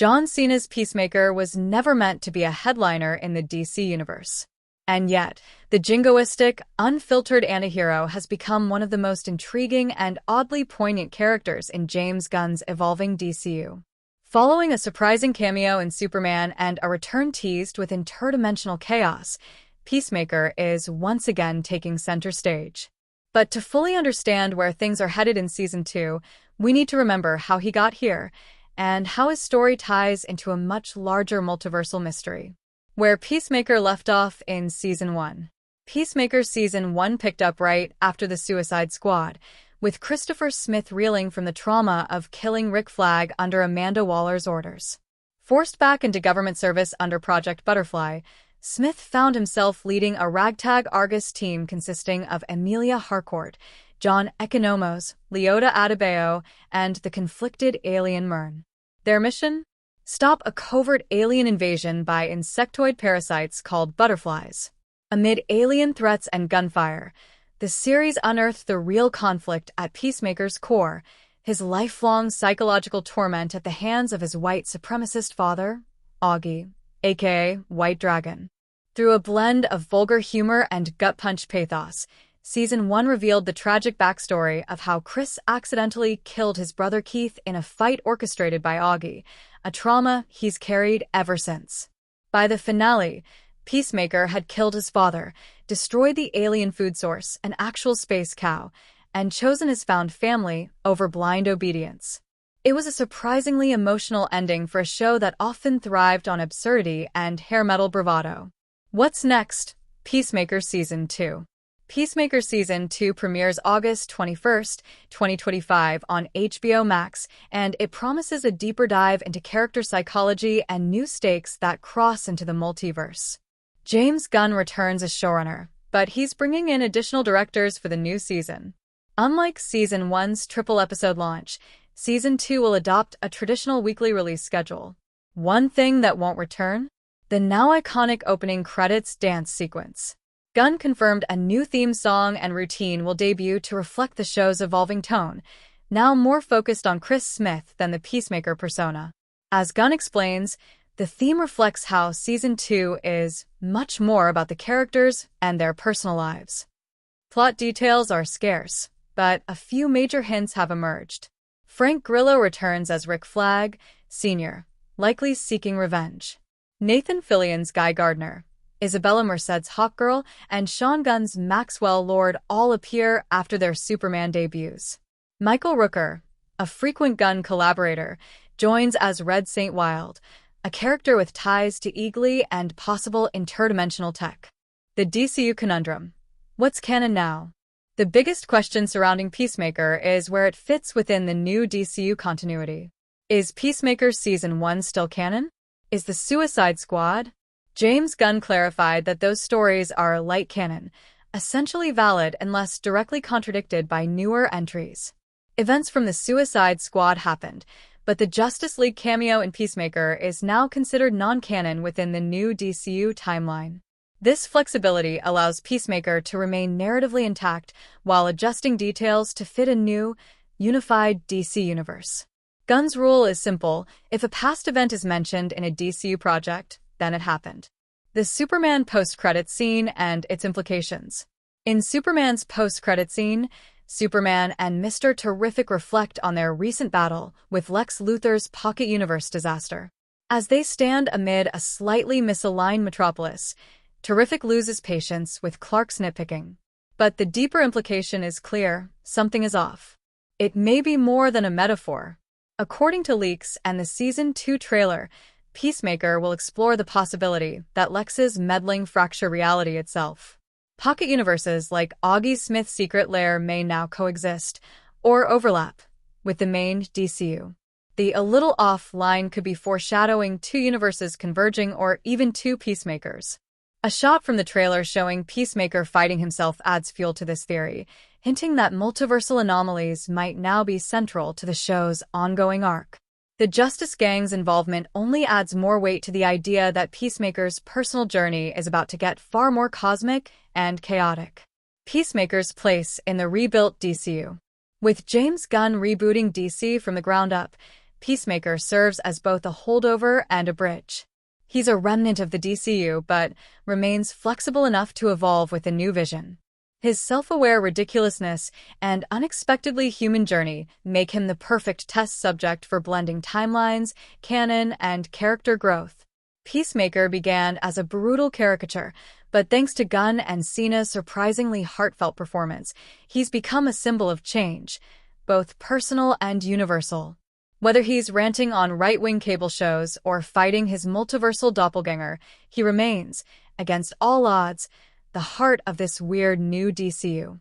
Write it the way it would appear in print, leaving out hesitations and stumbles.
John Cena's Peacemaker was never meant to be a headliner in the DC universe. And yet, the jingoistic, unfiltered antihero has become one of the most intriguing and oddly poignant characters in James Gunn's evolving DCU. Following a surprising cameo in Superman and a return teased with interdimensional chaos, Peacemaker is once again taking center stage. But to fully understand where things are headed in Season 2, we need to remember how he got here, and how his story ties into a much larger multiversal mystery. Where Peacemaker left off in Season 1. Peacemaker Season 1 picked up right after the Suicide Squad, with Christopher Smith reeling from the trauma of killing Rick Flag under Amanda Waller's orders. Forced back into government service under Project Butterfly, Smith found himself leading a ragtag Argus team consisting of Emilia Harcourt, John Economos, Leota Adebayo, and the conflicted alien Myrn. Their mission? Stop a covert alien invasion by insectoid parasites called butterflies. Amid alien threats and gunfire, the series unearthed the real conflict at Peacemaker's core, his lifelong psychological torment at the hands of his white supremacist father, Augie, aka White Dragon. Through a blend of vulgar humor and gut-punch pathos, Season 1 revealed the tragic backstory of how Chris accidentally killed his brother Keith in a fight orchestrated by Augie, a trauma he's carried ever since. By the finale, Peacemaker had killed his father, destroyed the alien food source, an actual space cow, and chosen his found family over blind obedience. It was a surprisingly emotional ending for a show that often thrived on absurdity and hair metal bravado. What's next? Peacemaker Season 2. Peacemaker Season 2 premieres August 21st, 2025 on HBO Max, and it promises a deeper dive into character psychology and new stakes that cross into the multiverse. James Gunn returns as showrunner, but he's bringing in additional directors for the new season. Unlike Season 1's triple-episode launch, Season 2 will adopt a traditional weekly release schedule. One thing that won't return? The now iconic opening credits dance sequence. Gunn confirmed a new theme song and routine will debut to reflect the show's evolving tone, now more focused on Chris Smith than the Peacemaker persona. As Gunn explains, the theme reflects how Season 2 is much more about the characters and their personal lives. Plot details are scarce, but a few major hints have emerged. Frank Grillo returns as Rick Flag, Sr., likely seeking revenge. Nathan Fillion's Guy Gardner, Isabella Merced's Hawkgirl, and Sean Gunn's Maxwell Lord all appear after their Superman debuts. Michael Rooker, a frequent Gunn collaborator, joins as Red St. Wild, a character with ties to Eagly and possible interdimensional tech. The DCU conundrum. What's canon now? The biggest question surrounding Peacemaker is where it fits within the new DCU continuity. Is Peacemaker Season 1 still canon? Is the Suicide Squad? James Gunn clarified that those stories are light canon, essentially valid unless directly contradicted by newer entries. Events from the Suicide Squad happened, but the Justice League cameo in Peacemaker is now considered non-canon within the new DCU timeline. This flexibility allows Peacemaker to remain narratively intact while adjusting details to fit a new, unified DC universe. Gunn's rule is simple: if a past event is mentioned in a DCU project, then it happened. The Superman post-credit scene and its implications. In Superman's post-credit scene, Superman and Mr. Terrific reflect on their recent battle with Lex Luthor's Pocket Universe disaster. As they stand amid a slightly misaligned metropolis, Terrific loses patience with Clark's nitpicking. But the deeper implication is clear: something is off. It may be more than a metaphor. According to leaks and the Season 2 trailer, Peacemaker will explore the possibility that Lex's meddling fracture reality itself. Pocket universes like Augie Smith's secret lair may now coexist, or overlap, with the main DCU. The "a little off" line could be foreshadowing two universes converging or even two Peacemakers. A shot from the trailer showing Peacemaker fighting himself adds fuel to this theory, hinting that multiversal anomalies might now be central to the show's ongoing arc. The Justice Gang's involvement only adds more weight to the idea that Peacemaker's personal journey is about to get far more cosmic and chaotic. Peacemaker's place in the rebuilt DCU. With James Gunn rebooting DC from the ground up, Peacemaker serves as both a holdover and a bridge. He's a remnant of the DCU, but remains flexible enough to evolve with a new vision. His self-aware ridiculousness and unexpectedly human journey make him the perfect test subject for blending timelines, canon, and character growth. Peacemaker began as a brutal caricature, but thanks to Gunn and Cena's surprisingly heartfelt performance, he's become a symbol of change, both personal and universal. Whether he's ranting on right-wing cable shows or fighting his multiversal doppelganger, he remains, against all odds, the heart of this weird new DCU.